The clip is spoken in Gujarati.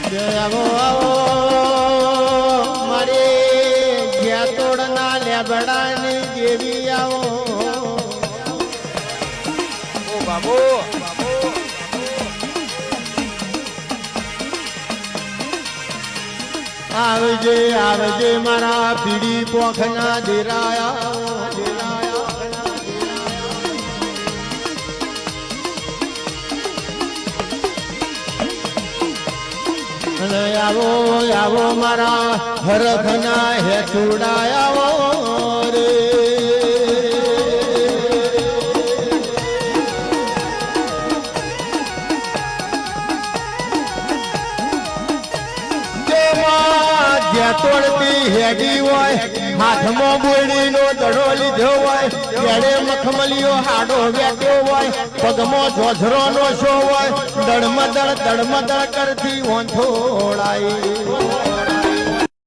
આવો આવો મારે જ્યાં તોડના લેબડાની દેવી આવો ઓ બાબુ આવજે આવજે મારા પીડી પોખના દેરાયા અને આવો આવો મારા હરખના હેઠુડાયા રે તોડતી હેડી હોય હાથમાં બોયડીનો દડો લીધો હોય ત્યારે મખમલીઓ હાડો વેટ્યો હોય પગમાં જોઝરોનો શો હોય દડમદળ કરતી ઓંથોડાઈ